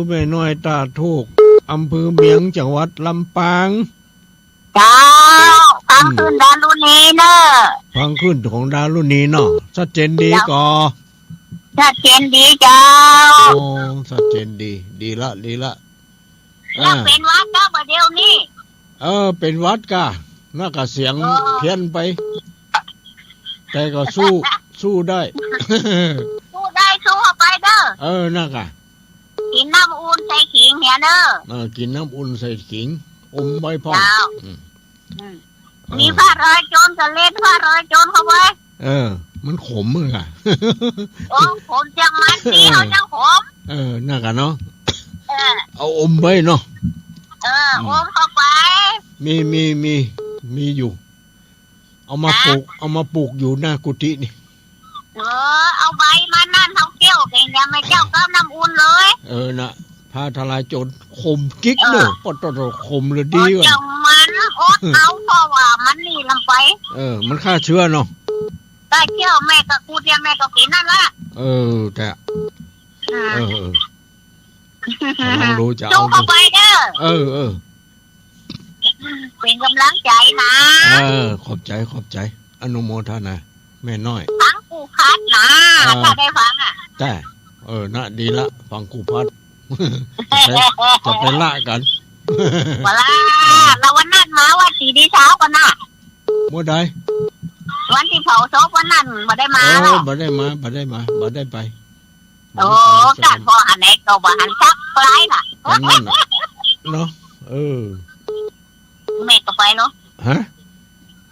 แม่น้อยตาทุกอำเภอเมียงจังหวัดลำปางเจ้าฟังขึ้นดารุณีเนอะฟังขึ้นของดารุณีเนาะชัดเจนดีก่อชัดเจนดีเจ้าชัดเจนดีละแล้วเป็นวัดก็ประเดี๋ยวนี้เป็นวัดก่ะน่าก็เสียงเพี้ยนไปแต่ก็สู้ได้สู้เข้าไปเด้อน่าก็กินน้ำอุ่นใส่ขิงเหี้ยเด้อกินน้ำอุ่นใส่ขิงอมใบพองมีผ้ารอยโจรก็เล่นผ้ารอยโจรเข้าไปมันขมมึงอ่ะขมจังมันนี่เขาจังขมน่ากันเนาะเอาอมไว้เนาะอมเข้าไปมีอยู่เอามาปลูกอยู่หน้ากุฏินี่เอาใบมานั่นเขาเกี่ยวเก่งยังไม่เจ้าก็น้ำอุ่นเลยนะพาทลายโจรคมกิ๊กเนอะปอดคมเลยดีว่ะจังมันอดเอาเพราะว่ามันนี่ลำไปมันฆ่าเชื้อเนาะได้เที่ยวแม่กับกูเดียแม่กับกินนั่นละแต่ลองดูจะเอาเข้าไปเด้อเป็นกำลังใจนะขอบใจอนุโมทนาแม่น้อยฟังกูพัดนะถ้าได้ฟังแต่น่ะดีละฟังกูพัดจะไปละกันเวลาเราวันนั้นมาวันสีดีเช้ากันน่ะเมื่อใดวันที่เผาศพวันนั้นบ่ได้มาบ่ได้ไปการพออันไหนก็บ่หันชักปลายน่ะเนาะแม่ก็ไปเนาะ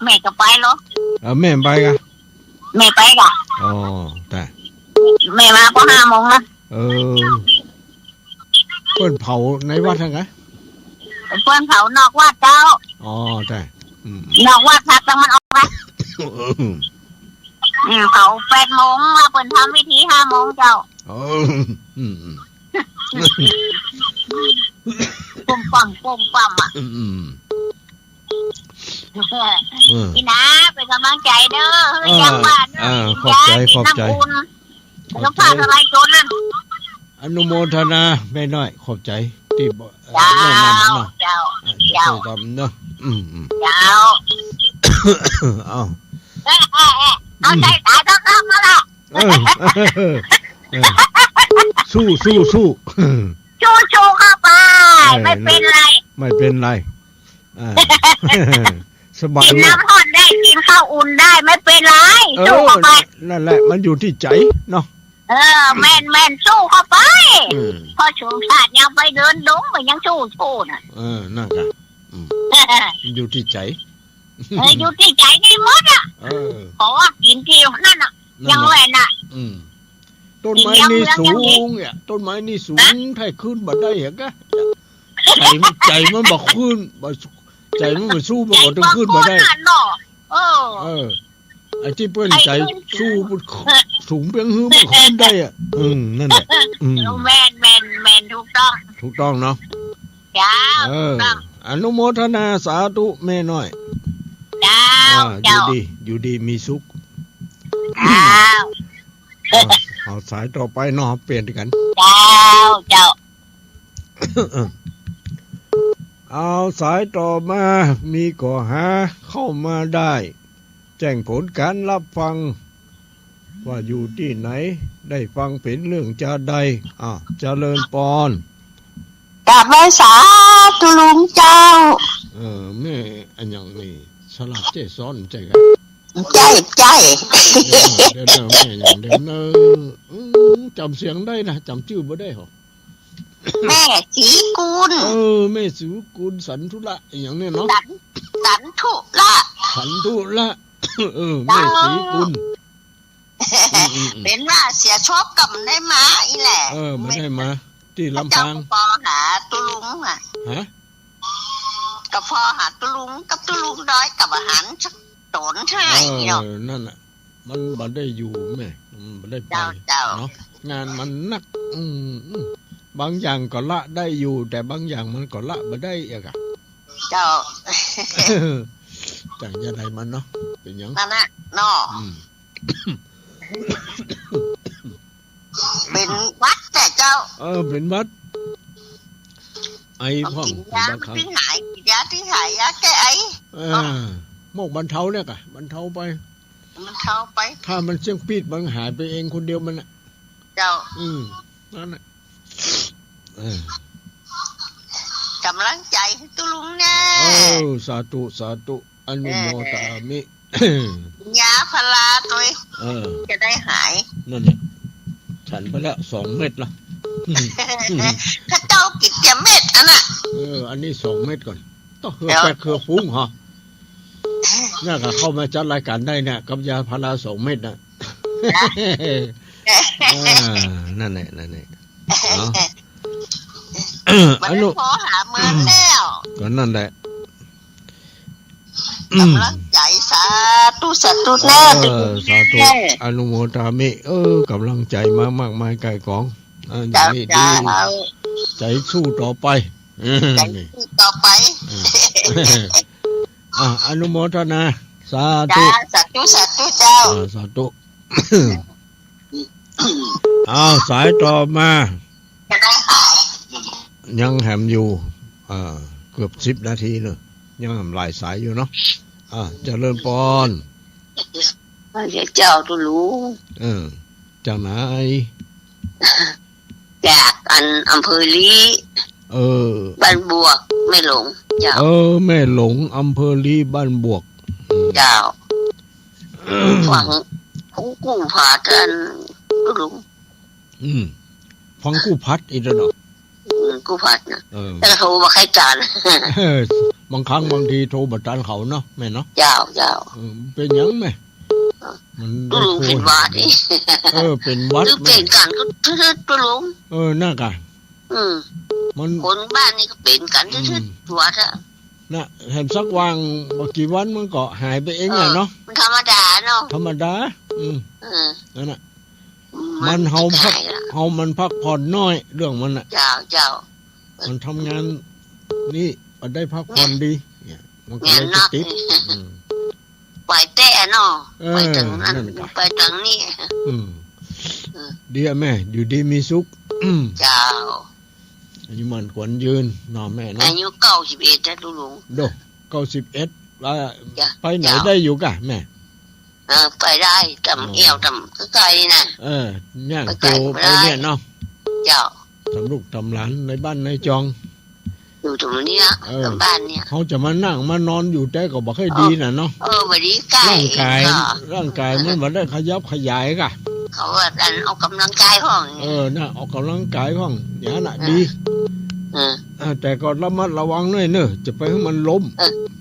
แม่ก็ไปเนาะแม่ไปกะแม่ไปกะแต่แม่มาพอ5 โมงนะเปิ้นเผาในวัดทั้งไงเปิ้นเผานอกวัดเจ้าแต่นอกวัดทักมันออกนะเผา8 โมงว่าเปิ้นทำพิธี5 โมงเจ้าปุ่มปั่มนี่นะเป็นกำลังใจเด้อยังบ้านขอบใจแล้วพาอะไรโจรนั่นอนุโมทนาไม่น้อยขอบใจที่แนะนำเนาะเจ้าทำเนาะเจ้าเอาใจตายต้องทำมาละสู้เข้าไปไม่เป็นไรสบายกินน้ำร้อนได้กินข้าวอุ่นได้ไม่เป็นไรสู้เข้าไปนั่นแหละมันอยู่ที่ใจเนาะแม่นสู้เข้าไปพอช่วงชาติยังไปเดินดงมันยังสู้น่ะนั่นกันอยู่ที่ใจอยู่ที่ใจนี่หมดอ่ะเพราะว่ากินที่นั่นอ่ะยังแหวนอ่ะต้นไม้นี่สูงเนี่ยต้นไม้นี่สูงถ้าขึ้นมาได้เหรอกะใจมันบอกขึ้นใจมันมาสู้มันก็ต้องขึ้นมาได้ไอ้ที่เปิ้นใจสู้สูงเพียงหื้อมันขึ้นได้อ่ะนั่นแหละแม่นถูกต้องเนาะจ้าอนุโมทนาสาธุแม่น้อยอยู่ดีมีสุขเอาสายต่อไปเนาะเปลี่ยนกันเจ้าเอาสายต่อมามีข้อหาเข้ามาได้แจ้งผลการรับฟังว่าอยู่ที่ไหนได้ฟังเป็นเรื่องจะใดเจริญปอนกราบไหว้สาธุลุงเจ้าแม่อันอย่างนี้ส ลับเจซ้อนใจกัน ใจ เดี๋ยวแม่อย่างเดี๋ยวจำเสียงได้นะจำชื่อบ่ได้หรอ แม่สีกุล แม่สีกุลสันทุละอย่างเนี้ยเนาะ สันทุละ สันทุละแม่สีกุล เป็นว่าเสียชอบกับได้มาอีแหละไม่ได้มาที่ลำพางพอหาตุลุงอ่ะฮะกับพอหาตุลุงกับตุลุงด้อยกับอาหารสักตนใช่เนาะนั่นน่ะมันบ่ได้อยู่แม่มันบ่ได้ไปเนาะงานมันหนักบางอย่างก็ละได้อยู่แต่บางอย่างมันก็ละบ่ได้อีกอ่ะเจ้าจังจะได้มันเนาะเป็นหยังนั่นน่ะเนาะเป็นวัดแต่เจ้าเป็นวัดไอ้พ่องยาที่หายยาที่หายยาแก้ไอโมกบรรเทาเนี่ยกะบรรเทาไปถ้ามันเสี่ยงปีดบางหายไปเองคนเดียวมันน่ะเจ้านั่นน่ะกำลังใจให้ตุลุงแน่สาธุอนุโมทามิยาพลาตัวจะได้หายนั่นแหละฉันไปแล้ว2 เม็ดละถ้าเจ้ากินจะเม็ดอันน่ะอันนี้2 เม็ดก่อนต้องเหือแปดเหือฟุ้งฮะน่าจะเข้ามาจัดรายการได้เนี่ยกับยาพารา2 เม็ดน่ะนั่นแหละอันนู้นพอหาเมืองแล้วก็นั่นแหละกำลังใจสาธุแน่สาธุอนุโมทามิกำลังใจมากมายไก่ของอย่างนี้ดีใจสู้ต่อไปอนุโมทนาสาธุเจ้าสาธุสายต่อมายังแหมอยู่เกือบ10 นาทีเนอะยังหลายสายอยู่เนาะเจริญพรเจ้าตุลุงจากไหนจากอำเภอลีบ้านบวกแม่หลงเจ้าแม่หลงอำเภอลีบ้านบวกเจ้าฟังกู้พัดตุลุงฟังกู้พัดอีกแล้วเนาะกู้พัดนะแต่โทรมาใครจานบางครั้งบางทีโทรบัตรจานเขาเนาะแม่เนาะเจ้าเป็นยังไงมันตุลุงเป็นวัดเป็นวัดเป็นกันก็ตุลุงน่ากันมันคนบ้านนี่ก็เป็นกันวัดอะน่ะเห็นสักวางบางกี่วันมันก็หายไปเองเนาะมันธรรมดาเนาะธรรมดานั่นน่ะมันเฮามันพักผ่อนน้อยเรื่องมันน่ะเจ้ามันทำงานนี่มันได้พักผ่อนดีเนี่ยมันก็เลยติดไปแต่เนาะไปถึงนั้นไปถึงนี่ดีแม่อยู่ดีมีสุขเจ้าอายุมันขวัญยืนนอนแม่เนาะอายุ91จ้ะลุงโด91ว่าไปไหนได้อยู่กะแม่ไปได้ทำเอวทำไกลนะเนี่ยโตไปเนี่ยเนาะเจ้าทำลูกทำหลานในบ้านในจองอยู่ตรงนี้นะบ้านเนี่ยเขาจะมานั่งมานอนอยู่แต่ก็บอกให้ดีนะเนาะวันนี้ร่างกายมันมันได้ขยับขยายกะเขาว่าออกกำลังกายห้องน่ะออกกำลังกายห้องอย่างนั้นดีแต่ก็ระมัดระวังหน่อยเนอะจะไปให้มันล้ม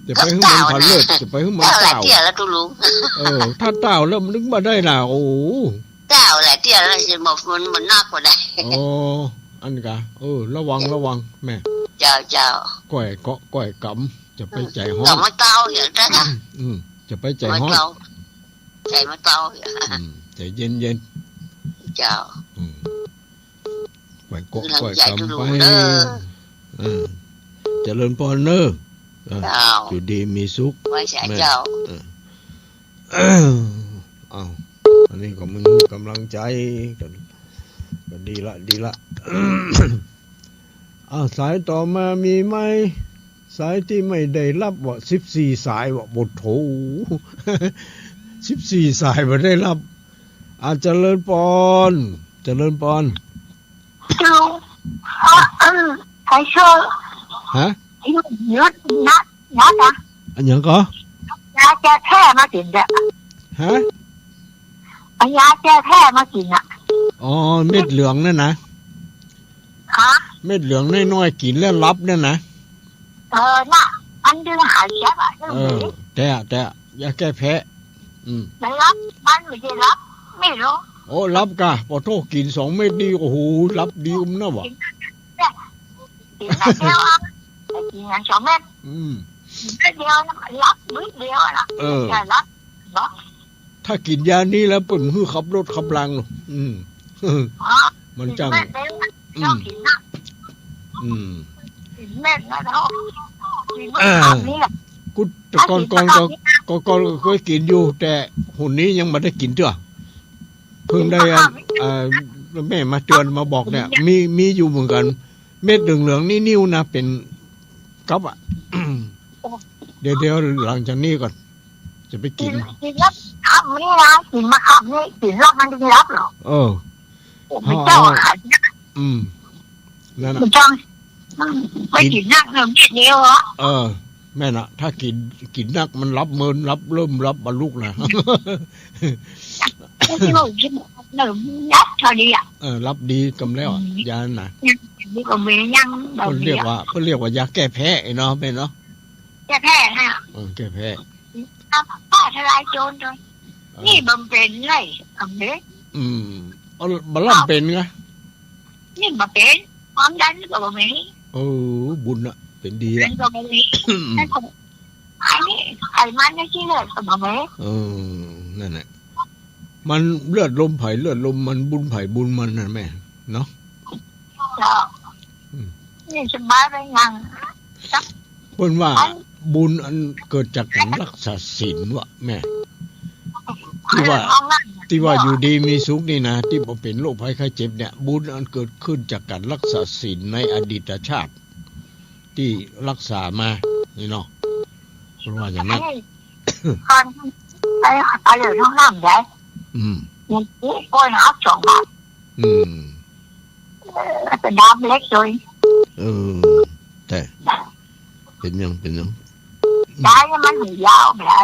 จะไปให้มันพันเลือดจะไปให้มันเต่าแล้วตุลุงถ้าเต่าแล้วมันนึกมาได้น่ะโอ้เต่าแหละเตี้ยแล้วจะบอกมันนักกว่าได้อันกะระวังแม่เจ้าก้อยเกาะก้อยกำจะไปใจฮ้อนกำมาเต่าอย่างนั้นนะจะไปใจฮ้อนใจมาเต่าใจเย็นเจ้าก้อยเกาะก้อยกำไปเจริญพรเนอะอยู่ดีมีสุขไว้ใช้เจ้าอันนี้ก็มึงกำลังใจกันดีละสายต่อมามีไหมสายที่ไม่ได้รับว่า14 สายว่าบทโถ14 สายไม่ได้รับเจริญพรใครชอบฮะนัดอันยังก็ย ยาแก้แพ้มากินเด้อฮะเอายาแก้แพ้มากินอ่ะอ๋อเม็ดเหลืองนั่นนะฮะเม็ดเหลืองน้อยๆกินแล้วรับนั่นนะน่ะอันดึงหายเจ็บอ่ะแต่ยาแก้แพ้ไม่รับมันไม่ได้รับไม่รู้โอ้รับกะพอโทษกิน2 เม็ดนี่โอ้โหรับดีนะวะกินเดียวอ่ะกินอย่าง2 เม็ดเม็ดเดียวนะรับมื้อเดียวนะอย่ารับเนาะถ้ากินยานี้แล้วปุ่นหื้อขับรถขับรางหรอมันจังกินนะกินเม็ดนะเนาะกินมื้อนี้แหละกูก่อนเคยกินอยู่แต่หุ่นนี้ยังไม่ได้กินเถอะเพิ่งได้แม่มาเตือนมาบอกเนี่ยมีอยู่เหมือนกันเม็ดเหลืองๆนี่นิ้วนะเป็นกับอ่ะเดี๋ยวหลังจากนี้ก่อนจะไปกินรับทำนี่นะกินมาขับนี่กินรับมันจะรับหรอไม่เจ้าขันนั่นน่ะไม่กินนักเงินเดียวเหรอแม่น่ะถ้ากินนักมันรับเมินรับเริ่มรับบรรลุนะที่บอกที่หนึ่งยัดเท่านี้อ่ะรับดีกำแล้วยาน่ะนี่ก็มียังเพิ่นเรียกว่ายาแก้แพ้เนาะแม่เนาะแก้แพ้ฮะแก้แพ้ป้าทลายโจรเลยนี่บำเป็นไรทำเด้บัลลังเป็นไงนี่บำเป็นความดันก็บำเป็นบุญอะเป็นดีละก็บำเป็นอันนี้ไขมันนี่ที่เลยก็บำเป็นนั่นแหละมันเลือดลมไผ่เลือดลมมันบุญไผ่บุญมันน่ะแม่เนาะนี่สบายไปยังเพิ่นว่าบุญอันเกิดจากการรักษาศีลวะแม่ที่ว่าอยู่ดีมีสุขนี่นะที่บ่เป็นโรคภัยไข้เจ็บเนี่ยบุญอันเกิดขึ้นจากการรักษาศีลในอดีตชาติที่รักษามานี่เนาะเพราะว่าอย่างนั้นการไปอยู่ห้องน้ำได้อย่างนี้ก้อยน้ำ2 บาทเป็นน้ำเล็กเลยแต่เป็นยังได้มันหนียาวไปได้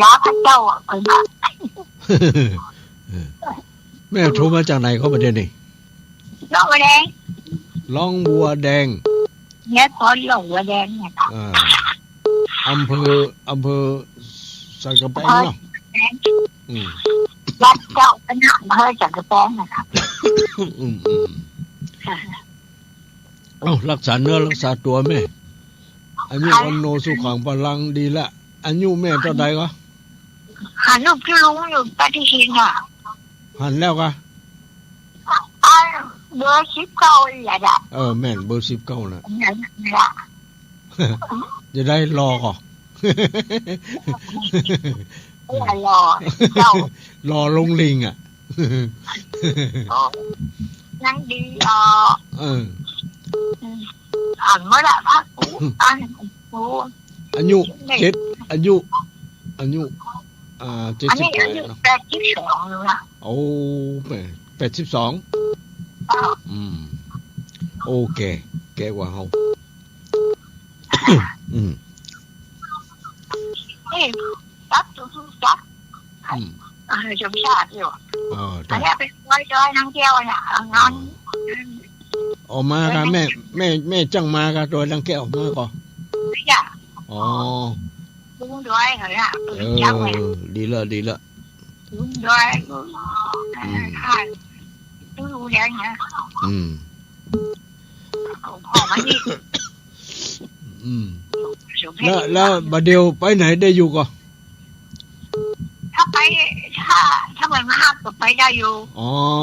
ยาวพระเจ้าอ่ะไปมาแม่โทรมาจากไหนเขาประเด็นนี่ลองบัวแดงเนี่ยพอลองบัวแดงเนี่ยอำเภอสันกำแพงเนาะวัดเจ้าเป็นอำเภอสันกำแพงนะครับรักษาเนื้อรักษาตัวแม่อายุวันโนสุขังพลังดีละอายุแม่เท่าใดก็หันลูกที่ลุงอยู่ปฏิทินอ่ะหันแล้วก็เบอร์19แหละแม่นเบอร์19นะจะได้รอก่อนรอลงลิงอ่ะนั่งดีอ่านเมื่อไหร่พักอ่านอายุ72อายุ82นะโอ้82โอเคแกกว่าเฮานี่ตัดทุกตัดจมชาติอยู่อันนี้เป็นไว้จอยนั่งเที่ยวน่ะงอนออกมาค่ะแม่จังมาค่ะโดยลังแก้วมาก่อนจ้ะลุงด้วยเหรอเนี่ยจังเลยดีละลุงด้วยค่ะลุงแดงนะพ่อมานี่แล้วบัดเดียวไปไหนได้อยู่ก่อนถ้ามันมากก็ไปได้อยู่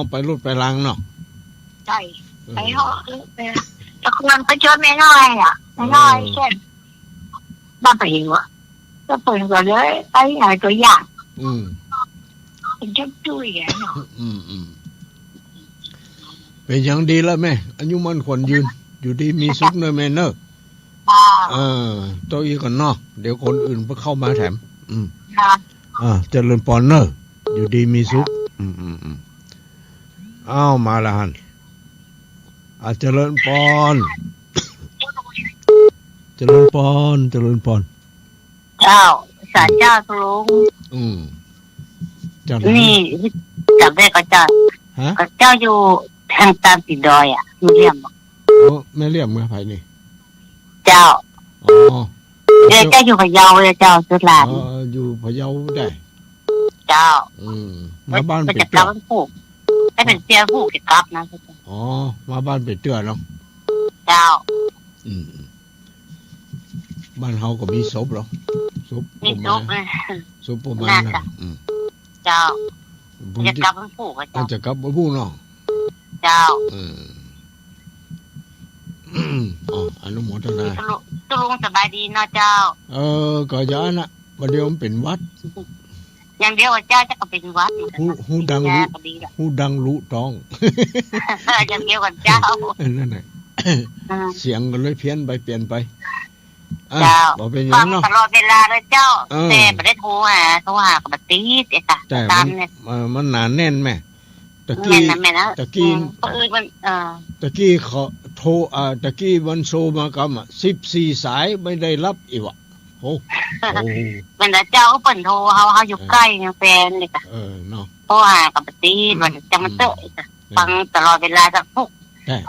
ไปรถไปรางเนาะใช่ไปห้องตะควรไปชวนแม่น้อยอ่ะแม่น้อยเช่นบ้านไปหิวอ่ะก็เปิดก็เลยไปไหนก็ยากเป็นช่างจุ้ยแกเนาะเป็นอย่างดีแล้วแม่อายุมันควรยืนอยู่ดีมีสุขเนอะแม่เนอะตัวอีกก่อนเนาะเดี๋ยวคนอื่นไปเข้ามาแถมเจริญปอนเนอะอยู่ดีมีสุขอ้าวมาละฮันเจริญปอน เจ้าศาลเจ้าทุลุงเจ้านี่จำได้ก็เจ้าก็เจ้าอยู่ทางตามติดดอยอ่ะไม่เลี่ยมไม่เลี่ยมเมื่อไผนี่เจ้าเจ้าอยู่พะเยาเลยเจ้าสุดหลานอยู่พะเยาได้เจ้ามาบ้านเป็ดเตื้อผูกได้เป็นเสียผูกกับนะมาบ้านเป็ดเตื้อเนาะเจ้าบ้านเฮาก็มีศพหรอศพมีศพประมาณนั้นเจ้าจะกลับบ้านผูกเจ้าจะกลับบ้านผูกเนาะเจ้าอนุโมทนาตุลุงสบายดีเนาะเจ้าก็ย้อนนะวันเดียวมันเป็นวัดอย่างเดียวเจ้าจะก็เป็นวัดหูดังรู้ต้องอย่างเดียวกับเจ้านั่นแหละเสียงก็เลยเพี้ยนไปเปลี่ยนไปเจ้าฟังตลอดเวลาเลยเจ้าแต่ไม่ได้โทรหากับบัตรีเอกแต่มันหนาแน่นแม่ตะกี้ตะกี้เขาโทรตะกี้วันโซมากรรม14 สายไม่ได้รับอีกวะโอ้เป็นแต่เจ้าก็เปิดโทรเขาอยู่ใกล้ยังแฟนเลยค่ะเนาะโทรหากับบัตรีมันจะมาเตะฟังตลอดเวลาจาก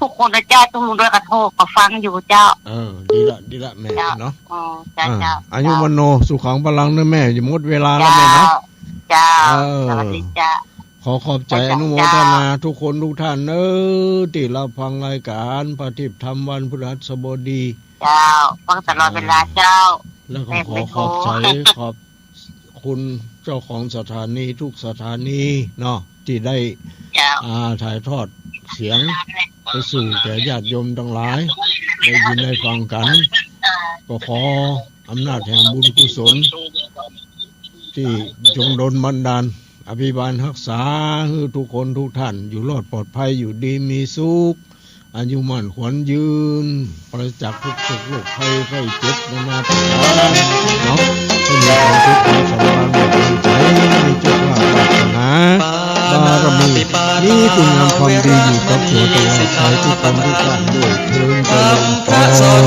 ทุกคนเจ้าตุ้งด้วยกระโทกก็ฟังอยู่เจ้าดีละแม่เนาะอายุวันโนสุขังพลังนะแม่อย่าหมดเวลาแล้วแม่นะเจ้าสวัสดีเจ้าขอขอบใจอนุโมทนาทุกคนทุกท่านที่รับฟังรายการพระทิพย์ธรรมวันพฤหัสบดีเจ้าฟังตลอดเวลาเจ้าแล้วก็ขอบใจขอบคุณเจ้าของสถานีทุกสถานีเนาะที่ได้ถ่ายทอดเสียงไปสู่แก่ญาติโยมทั้งหลายได้ยินได้ฟังกันก็ขออำนาจแห่งบุญกุศลที่จงดลบันดาลอภิบาลรักษาให้ทุกคนทุกท่านอยู่รอดปลอดภัยอยู่ดีมีสุขอายุมั่นขวัญยืนประจักษ์ทุกโรคภัยไข้เจ็บนานาประการเนาะให้มีความสุขความสบายมีใจมีโชคลาภปรารถนาบารมีนี้คุณงามความดีอยู่กับตัวตลอดไปทุกคนทุกท่านด้วยเทินเจริญพร